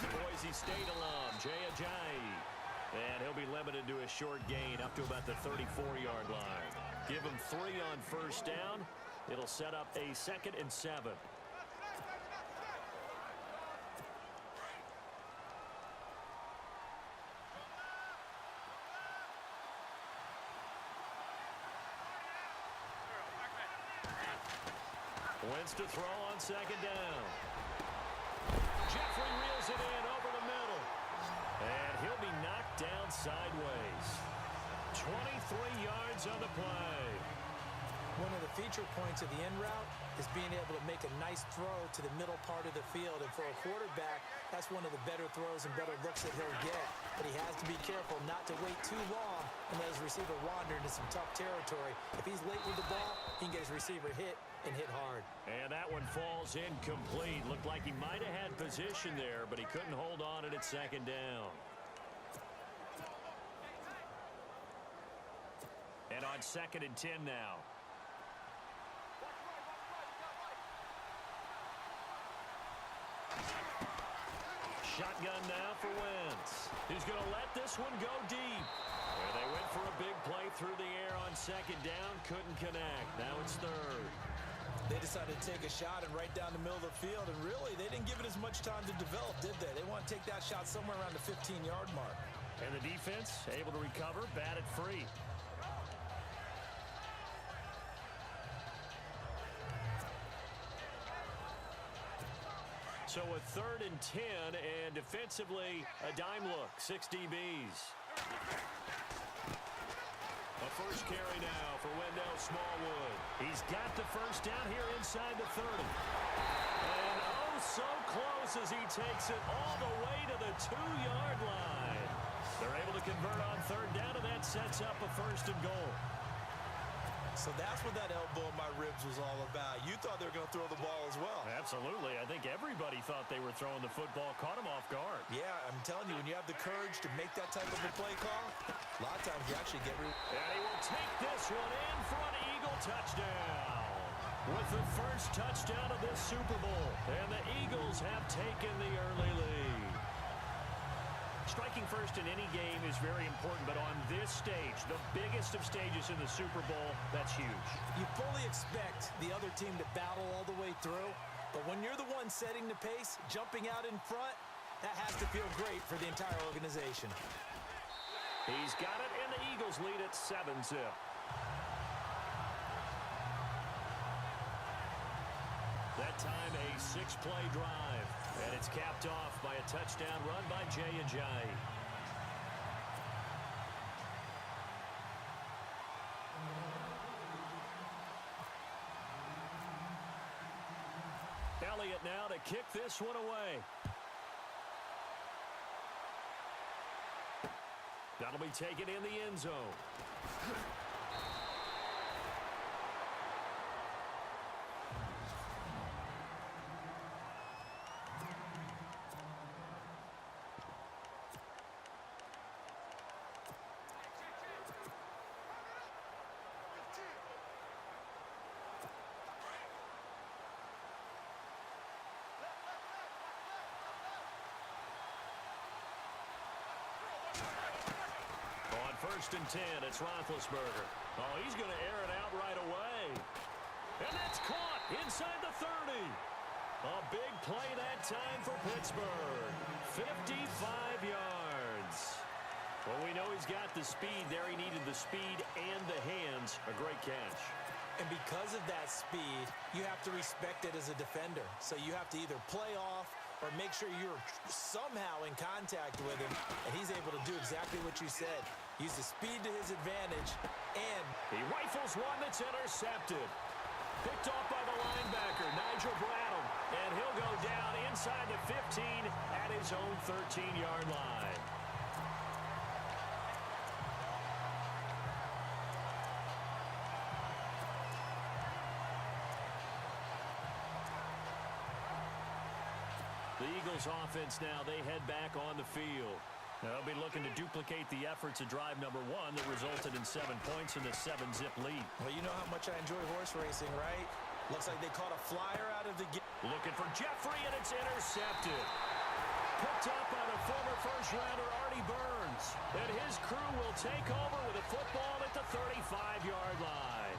The Boise State alum, Jay Ajayi. And he'll be limited to a short gain up to about the 34-yard line. Give him 3 on first down. It'll set up a 2nd and 7. Wentz to throw on 2nd down. Jeffrey reels it in over the middle. And he'll be knocked down sideways. 23 yards on the play. One of the feature points of the end route is being able to make a nice throw to the middle part of the field. And for a quarterback, that's one of the better throws and better looks that he'll get. But he has to be careful not to wait too long and let his receiver wander into some tough territory. If he's late with the ball, he can get his receiver hit and hit hard. And that one falls incomplete. Looked like he might have had position there, but he couldn't hold on it at 2nd down. And on 2nd and 10 now. Shotgun now for Wentz. He's going to let this one go deep. And they went for a big play through the air on 2nd down. Couldn't connect. Now it's 3rd. They decided to take a shot and right down the middle of the field. And really, they didn't give it as much time to develop, did they? They want to take that shot somewhere around the 15-yard mark. And the defense able to recover, batted free. So a 3rd and 10, and defensively, a dime look, 6 DBs. A first carry now for Wendell Smallwood. He's got the first down here inside the 30. And oh, so close as he takes it all the way to the 2-yard line. They're able to convert on 3rd down, and that sets up a 1st and goal. So that's what that elbow in my ribs was all about. You thought they were going to throw the ball as well. Absolutely. I think everybody thought they were throwing the football, caught him off guard. Yeah, I'm telling you, when you have the courage to make that type of a play call, a lot of times you actually get... And he will take this one in for an Eagle touchdown. With the first touchdown of this Super Bowl. And the Eagles have taken the early lead. Striking first in any game is very important, but on this stage, the biggest of stages in the Super Bowl, that's huge. You fully expect the other team to battle all the way through, but when you're the one setting the pace, jumping out in front, that has to feel great for the entire organization. He's got it, and the Eagles lead at 7-zip. That time, a 6-play drive. And it's capped off by a touchdown run by Jay Ajayi. Elliott now to kick this one away. That'll be taken in the end zone. First and 10, it's Roethlisberger. Oh, he's going to air it out right away. And that's caught inside the 30. A big play that time for Pittsburgh. 55 yards. Well, we know he's got the speed there. He needed the speed and the hands. A great catch. And because of that speed, you have to respect it as a defender. So you have to either play off or make sure you're somehow in contact with him, and he's able to do exactly what you said. Use the speed to his advantage, and he rifles one that's intercepted. Picked off by the linebacker, Nigel Bradham, and he'll go down inside the 15 at his own 13-yard line. The Eagles offense now, they head back on the field. They'll be looking to duplicate the efforts of drive number 1 that resulted in 7 points in the 7-zip lead. Well, you know how much I enjoy horse racing, right? Looks like they caught a flyer out of the game. Looking for Jeffrey, and it's intercepted. picked up by the former first-rounder Artie Burns. And his crew will take over with a football at the 35-yard line.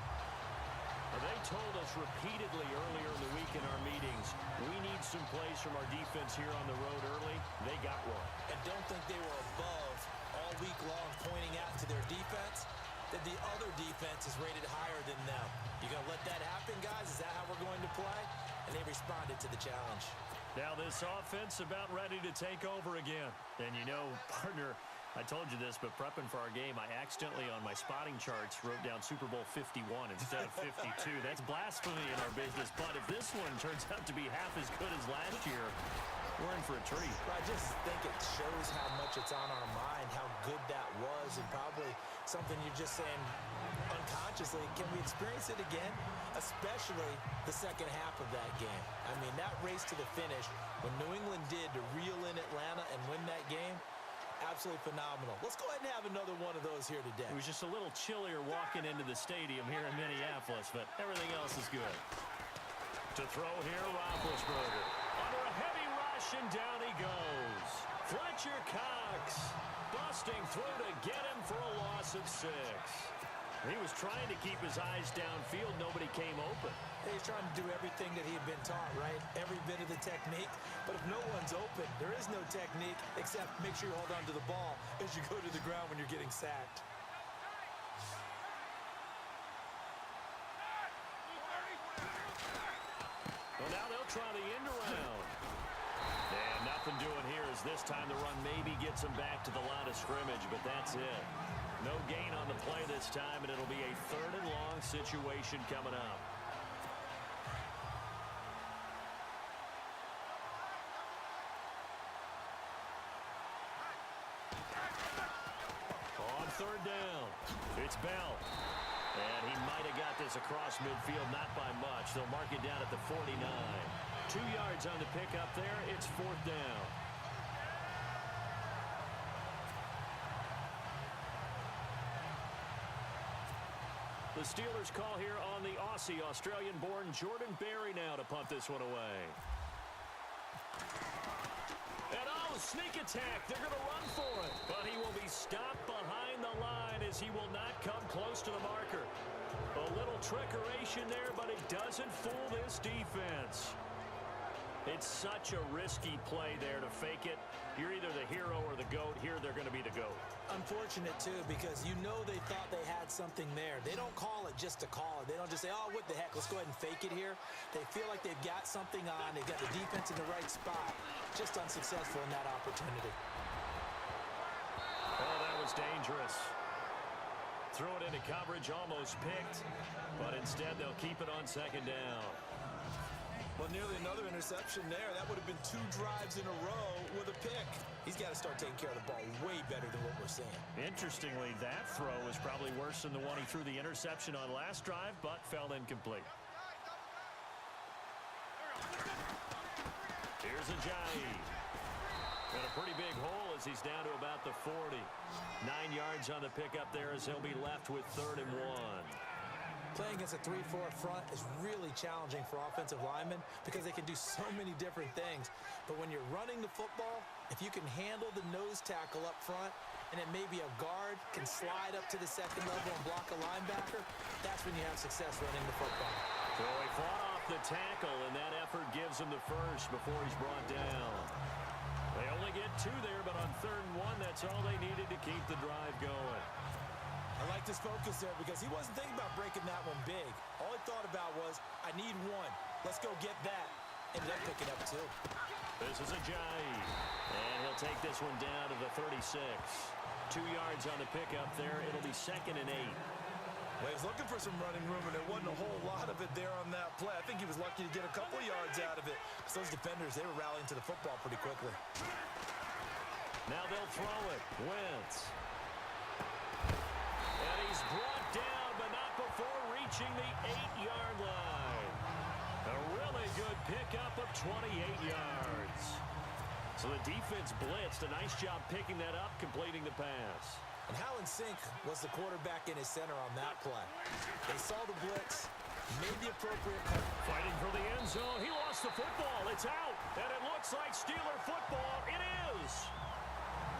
They told us repeatedly earlier in the week in our meetings, we need some plays from our defense here on the road early. They got one. And don't think they were above all week long pointing out to their defense that the other defense is rated higher than them. You going to let that happen, guys? Is that how we're going to play? And they responded to the challenge. Now this offense about ready to take over again. And you know, partner, I told you this, but prepping for our game, I accidentally on my spotting charts wrote down Super Bowl 51 instead of 52. That's blasphemy in our business. But if this one turns out to be half as good as last year, we're in for a treat. I just think it shows how much it's on our mind, how good that was, and probably something you're just saying unconsciously, can we experience it again? Especially the second half of that game. I mean, that race to the finish, when New England did to reel in Atlanta and win that game, absolutely phenomenal. Let's go ahead and have another one of those here today. It was just a little chillier walking into the stadium here in Minneapolis, but everything else is good. To throw here, Roethlisberger. Under a heavy rush, and down he goes. Fletcher Cox busting through to get him for a loss of 6. He was trying to keep his eyes downfield. Nobody came open. He's trying to do everything that he had been taught, right? Every bit of the technique. But if no one's open, there is no technique except make sure you hold on to the ball as you go to the ground when you're getting sacked. Well, now they'll try the end around. And nothing doing here as this time the run maybe gets him back to the line of scrimmage, but that's it. No gain on the play this time, and it'll be a 3rd and long situation coming up. On 3rd down, it's Bell. And he might have got this across midfield, not by much. They'll mark it down at the 49. 2 yards on the pickup there. It's 4th down. The Steelers call here on the Aussie, Australian-born Jordan Berry now to punt this one away. And sneak attack. They're going to run for it. But he will be stopped behind the line as he will not come close to the marker. A little trickeration there, but it doesn't fool this defense. It's such a risky play there to fake it. You're either the hero or the GOAT. Here, they're going to be the GOAT. Unfortunate, too, because you know they thought they had something there. They don't call it just to call it. They don't just say, oh, what the heck, let's go ahead and fake it here. They feel like they've got something on. They've got the defense in the right spot. Just unsuccessful in that opportunity. Oh, that was dangerous. Threw it into coverage, almost picked. But instead, they'll keep it on 2nd down. Well, nearly another interception there. That would have been 2 drives in a row with a pick. He's got to start taking care of the ball way better than what we're seeing. Interestingly, that throw was probably worse than the one he threw the interception on last drive, but fell incomplete. Here's Ajayi. And a pretty big hole as he's down to about the 40. 9 yards on the pickup there as he'll be left with 3rd and 1. Playing against a 3-4 front is really challenging for offensive linemen because they can do so many different things. But when you're running the football, if you can handle the nose tackle up front, and then maybe a guard can slide up to the 2nd level and block a linebacker, that's when you have success running the football. So he fought off the tackle, and that effort gives him the first before he's brought down. They only get 2 there, but on 3rd and 1, that's all they needed to keep the drive going. I like this focus there because he wasn't thinking about breaking that one big. All he thought about was, I need 1. Let's go get that. Ended up picking up 2. This is Ajayi. And he'll take this one down to the 36. 2 yards on the pickup there. It'll be 2nd and 8. Well, he was looking for some running room, and there wasn't a whole lot of it there on that play. I think he was lucky to get a couple of yards out of it. Because those defenders, they were rallying to the football pretty quickly. Now they'll throw it. Wentz. And he's brought down, but not before reaching the 8-yard line. A really good pickup of 28 yards. So the defense blitzed. A nice job picking that up, completing the pass. And how in sync was the quarterback in his center on that play? They saw the blitz, made the appropriate call. Fighting for the end zone. He lost the football. it's out, and it looks like Steeler football. It is.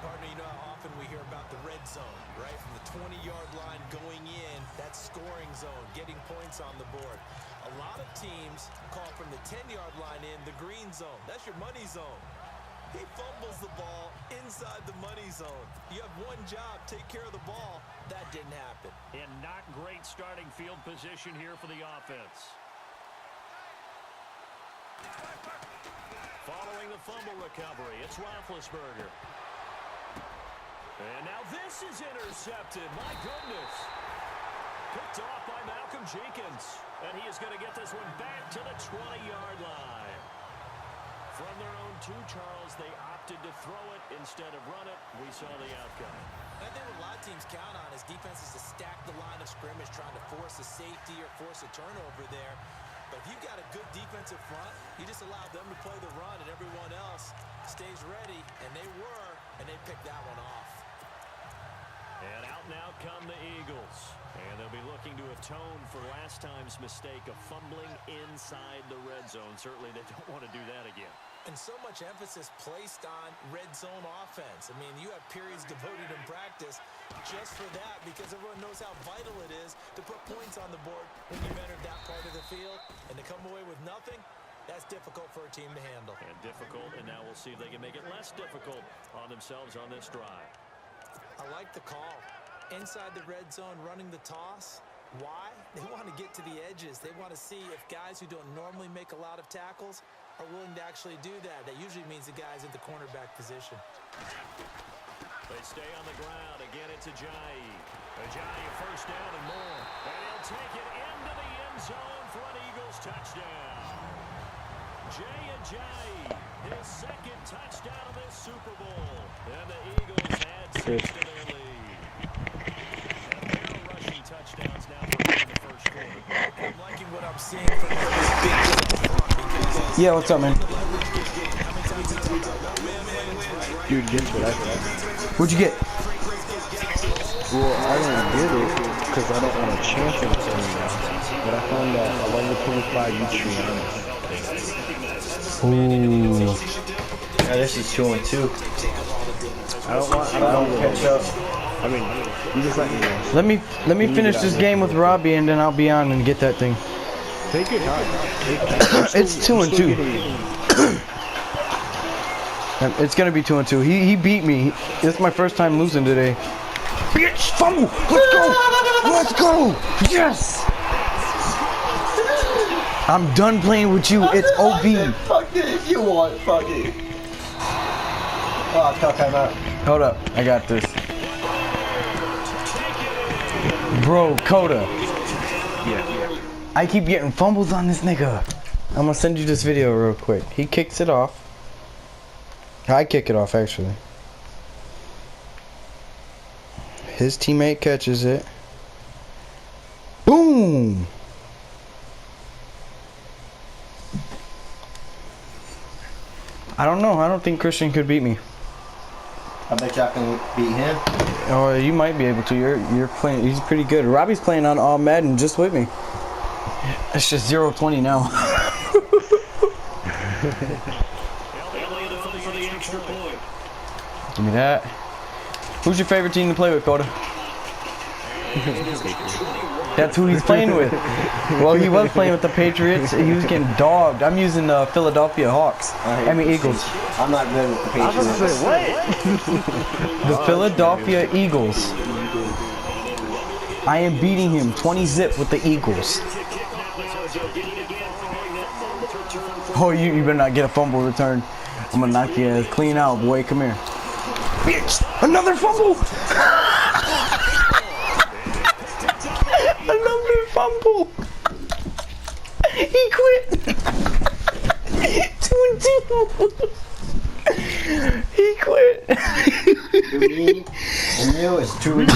Partner, you know how often we hear about the red zone, right? From the 20-yard line going in, that scoring zone, getting points on the board. A lot of teams call from the 10-yard line in the green zone. That's your money zone. He fumbles the ball inside the money zone. You have one job, take care of the ball. That didn't happen. And not great starting field position here for the offense. Following the fumble recovery, it's Roethlisberger. And now this is intercepted. My goodness. Picked off by Malcolm Jenkins. And he is going to get this one back to the 20-yard line. From their own 2, Charles, they opted to throw it instead of run it. We saw the outcome. I think what a lot of teams count on is defenses to stack the line of scrimmage, trying to force a safety or force a turnover there. But if you've got a good defensive front, you just allow them to play the run, and everyone else stays ready. And they were, and they picked that one off. And out now come the Eagles. And they'll be looking to atone for last time's mistake of fumbling inside the red zone. Certainly they don't want to do that again. And so much emphasis placed on red zone offense. I mean, you have periods devoted in practice just for that, because everyone knows how vital it is to put points on the board when you've entered that part of the field. And to come away with nothing, that's difficult for a team to handle. And difficult, and now we'll see if they can make it less difficult on themselves on this drive. I like the call. Inside the red zone, running the toss. Why? They want to get to the edges. They want to see if guys who don't normally make a lot of tackles are willing to actually do that. That usually means the guy's at the cornerback position. They stay on the ground. Again, it's Ajayi. Ajayi first down and more. And he'll take it into the end zone for an Eagles touchdown. Jay Ajayi, his second touchdown of this Super Bowl. And the Eagles add 6 to their lead. And they're rushing touchdowns now for the first quarter. I'm liking what I'm seeing from this big. Yeah, what's up, man? Dude, guess what I got? What'd you get? Well, I didn't get it because I don't want to chance anything now. But I found that a level 25 Utri. Ooh. Yeah, this is 2 and 2. I don't catch up. I mean, you just let me know. Let me finish this game with Robbie, and then I'll be on and get that thing. Take it hard. It's 2 and 2. It's gonna be 2 and 2. He beat me. This is my first time losing today. Bitch, fumble! Let's go! Let's go! Yes! I'm done playing with you. It's OB. Fuck it if you want. Fuck it. Oh, call timeout. Hold up. I got this. Bro, Coda. Yeah. I keep getting fumbles on this nigga. I'm gonna send you this video real quick. He kicks it off. I kick it off, actually. His teammate catches it. Boom! I don't know. I don't think Christian could beat me. I bet y'all can beat him. Oh, you might be able to. You're playing. He's pretty good. Robbie's playing on all Madden just with me. It's just 0-20 now. Give me that. Who's your favorite team to play with, Coda? That's who he's playing with. Well, he was playing with the Patriots. He was getting dogged. I'm using the Philadelphia Hawks. I mean Eagles. I'm not good with the Patriots. I was going to say, what? The Philadelphia Eagles. I am beating him 20-zip with the Eagles. Oh, you better not get a fumble return. I'm going to knock your ass clean out, boy. Come here. Bitch! Another fumble! Another fumble! He quit! 2-2! He quit! For me, and you is 2 and 2.